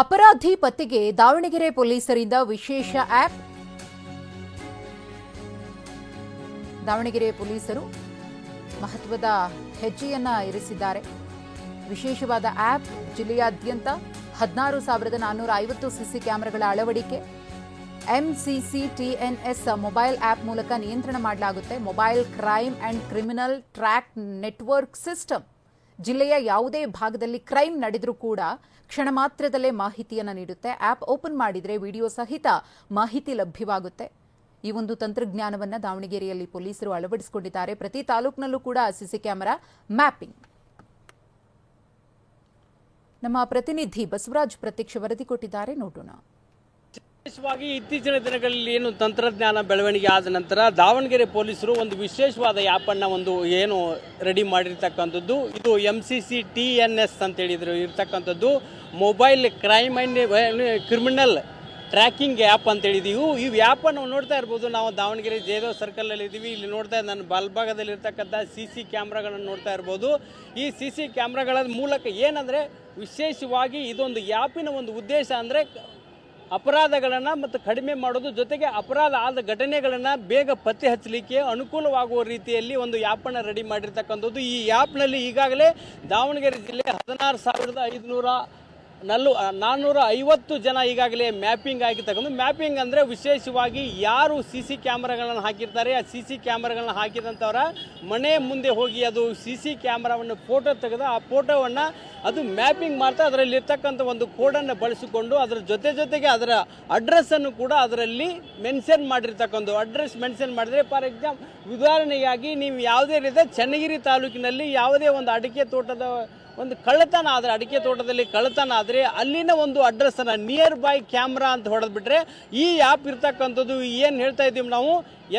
ಅಪರಾಧಿ ಪತ್ತೆಗೆ ದಾವಣಗೆರೆ ಪೊಲೀಸರಿಂದ ವಿಶೇಷ ಆಪ್. ದಾವಣಗೆರೆ ಪೊಲೀಸರು ಮಹತ್ವದ ಹೆಜ್ಜೆಯನ್ನ ಇರಿಸಿದ್ದಾರೆ. ವಿಶೇಷವಾದ ಆಪ್. ಜಿಲ್ಲೆಯಾದ್ಯಂತ 16,450 ಸಿಸಿ ಕ್ಯಾಮೆರಾಗಳ ಅಳವಡಿಕೆ. MCCTNS ಮೊಬೈಲ್ ಆಪ್ ಮೂಲಕ ನಿಯಂತ್ರಣ ಮಾಡಲಾಗುತ್ತೆ. Mobile crime and criminal track network system. ಜಿಲ್ಲೆಯ ಯಾವುದೇ ಭಾಗದಲ್ಲಿ ಕ್ರೈಮ್ ನಡೆದರೂ ಕೂಡ ಕ್ಷಣ ಮಾತ್ರದಲ್ಲೇ ಮಾಹಿತಿಯನ್ನು ನೀಡುತ್ತೆ. ಆಪ್ ಓಪನ್ ಮಾಡಿದರೆ ವಿಡಿಯೋ ಸಹಿತ ಮಾಹಿತಿ ಲಭ್ಯವಾಗುತ್ತೆ. ಈ ಒಂದು ತಂತ್ರಜ್ಞಾನವನ್ನು ದಾವಣಗೆರೆಯಲ್ಲಿ ಪೊಲೀಸರು ಅಳವಡಿಸಿಕೊಂಡಿದ್ದಾರೆ. ಪ್ರತಿ ತಾಲೂಕಿನಲ್ಲೂ ಕೂಡ ಸಿಸಿ ಕ್ಯಾಮೆರಾ ಮ್ಯಾಪಿಂಗ್. ನಮ್ಮ ಪ್ರತಿನಿಧಿ ಬಸವರಾಜ್ ಪ್ರತ್ಯಕ್ಷ ವರದಿ ಕೊಟ್ಟಿದ್ದಾರೆ, ನೋಡೋಣ. ವಿಶೇಷವಾಗಿ ಇತ್ತೀಚಿನ ದಿನಗಳಲ್ಲಿ ಏನು ತಂತ್ರಜ್ಞಾನ ಬೆಳವಣಿಗೆ ಆದ ನಂತರ ದಾವಣಗೆರೆ ಪೊಲೀಸರು ಒಂದು ವಿಶೇಷವಾದ ಆ್ಯಪ್ ಅನ್ನು ಏನು ರೆಡಿ ಮಾಡಿರ್ತಕ್ಕಂಥದ್ದು. ಇದು MCCTNS ಅಂತ ಹೇಳಿದ್ರು ಇರ್ತಕ್ಕಂಥದ್ದು. Mobile crime and criminal tracking app ಅಂತ ಹೇಳಿದೀವಿ. ಈ ಆ್ಯಪನ್ನು ನೋಡ್ತಾ ಇರ್ಬೋದು. ನಾವು ದಾವಣಗೆರೆ ಜಯದೇವ್ ಸರ್ಕಲಲ್ಲಿ ಇದ್ದೀವಿ. ಇಲ್ಲಿ ನೋಡ್ತಾ ನನ್ನ ಬಲಭಾಗದಲ್ಲಿ ಇರ್ತಕ್ಕಂಥ CC ಕ್ಯಾಮ್ರಾಗಳನ್ನು ನೋಡ್ತಾ ಇರ್ಬೋದು. ಈ CC ಕ್ಯಾಮ್ರಾಗಳ ಮೂಲಕ ಏನಂದರೆ ವಿಶೇಷವಾಗಿ ಇದೊಂದು ಆ್ಯಪಿನ ಒಂದು ಉದ್ದೇಶ ಅಂದರೆ ಅಪರಾಧಗಳನ್ನು ಮತ್ತು ಕಡಿಮೆ ಮಾಡೋದು, ಜೊತೆಗೆ ಅಪರಾಧ ಆದ ಘಟನೆಗಳನ್ನು ಬೇಗ ಪತ್ತೆ ಹಚ್ಚಲಿಕ್ಕೆ ಅನುಕೂಲವಾಗುವ ರೀತಿಯಲ್ಲಿ ಒಂದು ಆ್ಯಪನ್ನು ರೆಡಿ ಮಾಡಿರ್ತಕ್ಕಂಥದ್ದು. ಈ ಆ್ಯಪ್ನಲ್ಲಿ ಈಗಾಗಲೇ ದಾವಣಗೆರೆ ಜಿಲ್ಲೆ 16,450 ಜನ ಈಗಾಗಲೇ ಮ್ಯಾಪಿಂಗ್ ಆಗಿರ್ತಕ್ಕಂಥ. ಮ್ಯಾಪಿಂಗ್ ಅಂದರೆ ವಿಶೇಷವಾಗಿ ಯಾರು CC ಕ್ಯಾಮ್ರಾಗಳನ್ನು ಹಾಕಿರ್ತಾರೆ, ಆ CC ಕ್ಯಾಮ್ರಾಗಳನ್ನು ಹಾಕಿದಂಥವರ ಮನೆ ಮುಂದೆ ಹೋಗಿ ಅದು CC ಕ್ಯಾಮ್ರಾವನ್ನು ಫೋಟೋ ತೆಗೆದು ಆ ಫೋಟೋವನ್ನು ಅದು ಮ್ಯಾಪಿಂಗ್ ಮಾಡ್ತಾ ಅದರಲ್ಲಿರ್ತಕ್ಕಂಥ ಒಂದು ಕೋಡನ್ನು ಬಳಸಿಕೊಂಡು ಅದರ ಜೊತೆಗೆ ಅದರ ಅಡ್ರೆಸ್ಸನ್ನು ಕೂಡ ಅದರಲ್ಲಿ ಮೆನ್ಷನ್ ಮಾಡಿರ್ತಕ್ಕಂಥ. ಅಡ್ರೆಸ್ ಮೆನ್ಷನ್ ಮಾಡಿದರೆ ಫಾರ್ ಎಕ್ಸಾಂಪಲ್ ಉದಾಹರಣೆಯಾಗಿ ನೀವು ಯಾವುದೇ ರೀತಿಯ ಚನ್ನಗಿರಿ ತಾಲೂಕಿನಲ್ಲಿ ಯಾವುದೇ ಒಂದು ಅಡಿಕೆ ತೋಟದ ಒಂದು ಕಳ್ಳತನ ಆದರೆ, ಅಡಿಕೆ ತೋಟದಲ್ಲಿ ಕಳ್ಳತನ ಆದರೆ ಅಲ್ಲಿನ ಒಂದು ಅಡ್ರೆಸ್ಸನ್ನು ನಿಯರ್ ಬೈ ಕ್ಯಾಮ್ರಾ ಅಂತ ಹೊಡೆದ್ಬಿಟ್ರೆ ಈ ಆ್ಯಪ್ ಇರ್ತಕ್ಕಂಥದ್ದು ಏನು ಹೇಳ್ತಾ ಇದ್ದೀವಿ ನಾವು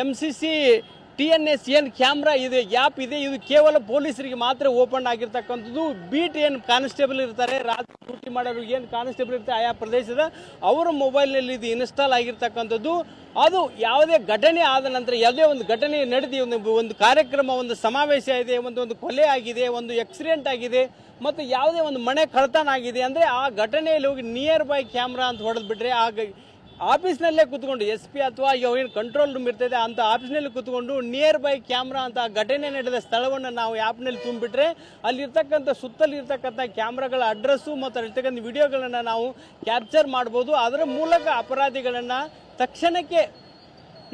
MCCTNS ಏನು ಕ್ಯಾಮ್ರಾ ಇದೆ, ಆ್ಯಪ್ ಇದೆ, ಇದು ಕೇವಲ ಪೊಲೀಸರಿಗೆ ಮಾತ್ರ ಓಪನ್ ಆಗಿರ್ತಕ್ಕಂಥದ್ದು. ಬೀಟ್ ಏನು ಕಾನ್ಸ್ಟೇಬಲ್ ಇರ್ತಾರೆ, ರಾತ್ರಿ ಡ್ಯೂಟಿ ಮಾಡೋರು ಏನು ಕಾನ್ಸ್ಟೇಬಲ್ ಇರ್ತಾರೆ ಆಯಾ ಪ್ರದೇಶದ, ಅವರ ಮೊಬೈಲ್ನಲ್ಲಿ ಇದು ಇನ್ಸ್ಟಾಲ್ ಆಗಿರ್ತಕ್ಕಂಥದ್ದು. ಅದು ಯಾವುದೇ ಘಟನೆ ಆದ ನಂತರ ಯಾವುದೇ ಒಂದು ಘಟನೆ ನಡೆದಿ ಒಂದು ಕಾರ್ಯಕ್ರಮ, ಒಂದು ಸಮಾವೇಶ ಇದೆ, ಒಂದು ಕೊಲೆ ಆಗಿದೆ, ಒಂದು ಆಕ್ಸಿಡೆಂಟ್ ಆಗಿದೆ ಮತ್ತು ಯಾವುದೇ ಒಂದು ಮನೆ ಕಳ್ಳತನ ಆಗಿದೆ ಅಂದರೆ ಆ ಘಟನೆಯಲ್ಲಿ ಹೋಗಿ ನಿಯರ್ ಬೈ ಕ್ಯಾಮ್ರಾ ಅಂತ ಹೊಡೆದ್ಬಿಟ್ರೆ ಆಫೀಸ್ನಲ್ಲೇ ಕೂತ್ಕೊಂಡು SP ಅಥವಾ ಏನು ಕಂಟ್ರೋಲ್ ರೂಮ್ ಇರ್ತದೆ ಅಂತ ಆಫೀಸ್ನಲ್ಲಿ ಕೂತ್ಕೊಂಡು ನಿಯರ್ ಬೈ ಕ್ಯಾಮ್ರಾ ಅಂತ ಘಟನೆ ನಡೆದ ಸ್ಥಳವನ್ನು ನಾವು ಆ್ಯಪ್ನಲ್ಲಿ ತುಂಬಿಬಿಟ್ರೆ ಅಲ್ಲಿರ್ತಕ್ಕಂಥ ಸುತ್ತಲಿರ್ತಕ್ಕಂಥ ಕ್ಯಾಮ್ರಾಗಳ ಅಡ್ರೆಸ್ಸು ಮತ್ತು ಅಲ್ಲಿರ್ತಕ್ಕಂಥ ವಿಡಿಯೋಗಳನ್ನು ನಾವು ಕ್ಯಾಪ್ಚರ್ ಮಾಡ್ಬೋದು. ಅದರ ಮೂಲಕ ಅಪರಾಧಿಗಳನ್ನು ತಕ್ಷಣಕ್ಕೆ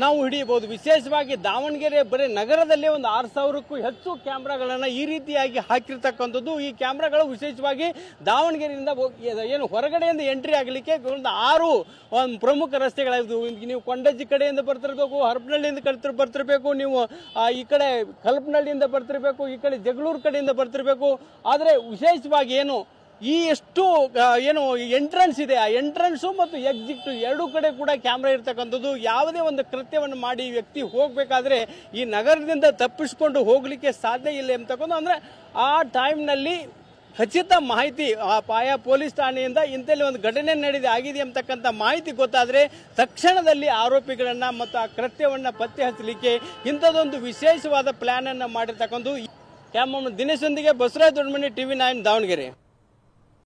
ನಾವು ಹಿಡಿಯಬಹುದು. ವಿಶೇಷವಾಗಿ ದಾವಣಗೆರೆ ಬರೀ ನಗರದಲ್ಲೇ ಒಂದು 6,000ಕ್ಕೂ ಹೆಚ್ಚು ಕ್ಯಾಮ್ರಾಗಳನ್ನು ಈ ರೀತಿಯಾಗಿ ಹಾಕಿರ್ತಕ್ಕಂಥದ್ದು. ಈ ಕ್ಯಾಮ್ರಾಗಳು ವಿಶೇಷವಾಗಿ ದಾವಣಗೆರೆಯಿಂದ ಏನು ಹೊರಗಡೆಯಿಂದ ಎಂಟ್ರಿ ಆಗಲಿಕ್ಕೆ ಒಂದು 6 ಪ್ರಮುಖ ರಸ್ತೆಗಳಿದ್ದು. ನೀವು ಕೊಂಡಜ್ಜಿ ಕಡೆಯಿಂದ ಬರ್ತಿರ್ಬೇಕು, ಹರಪನಹಳ್ಳಿಯಿಂದ ಬರ್ತಿರ್ಬೇಕು, ನೀವು ಈ ಕಡೆ ಕಲ್ಪನಹಳ್ಳಿಯಿಂದ ಬರ್ತಿರ್ಬೇಕು, ಈ ಕಡೆ ಜಗಳೂರು ಕಡೆಯಿಂದ ಬರ್ತಿರ್ಬೇಕು. ಆದರೆ ವಿಶೇಷವಾಗಿ ಈ ಎಷ್ಟು ಎಂಟ್ರೆನ್ಸ್ ಇದೆ, ಆ ಎಂಟ್ರೆನ್ಸು ಮತ್ತು ಎಕ್ಸಿಟ್ ಎರಡೂ ಕಡೆ ಕೂಡ ಕ್ಯಾಮ್ರಾ ಇರ್ತಕ್ಕಂಥದ್ದು. ಯಾವುದೇ ಒಂದು ಕೃತ್ಯವನ್ನು ಮಾಡಿ ವ್ಯಕ್ತಿ ಹೋಗಬೇಕಾದ್ರೆ ಈ ನಗರದಿಂದ ತಪ್ಪಿಸ್ಕೊಂಡು ಹೋಗಲಿಕ್ಕೆ ಸಾಧ್ಯ ಇಲ್ಲ ಅಂತಕ್ಕಂಥ. ಅಂದರೆ ಆ ಟೈಮ್ನಲ್ಲಿ ಖಚಿತ ಮಾಹಿತಿ ಆಯಾ ಪೊಲೀಸ್ ಠಾಣೆಯಿಂದ ಇಂಥಲ್ಲಿ ಒಂದು ಘಟನೆ ಆಗಿದೆ ಅಂತಕ್ಕಂಥ ಮಾಹಿತಿ ಗೊತ್ತಾದರೆ ತಕ್ಷಣದಲ್ಲಿ ಆರೋಪಿಗಳನ್ನು ಮತ್ತು ಆ ಕೃತ್ಯವನ್ನು ಪತ್ತೆ ಹಚ್ಚಲಿಕ್ಕೆ ಇಂಥದ್ದೊಂದು ವಿಶೇಷವಾದ ಪ್ಲಾನ್ ಅನ್ನು ಮಾಡಿರ್ತಕ್ಕಂಥ. ಕ್ಯಾಮರಾಮನ್ ದಿನೇಶ್ ಒಂದಿಗೆ ಬಸವರಾಜ್ ದೊಡ್ಡಮನಿ, TV9 ದಾವಣಗೆರೆ.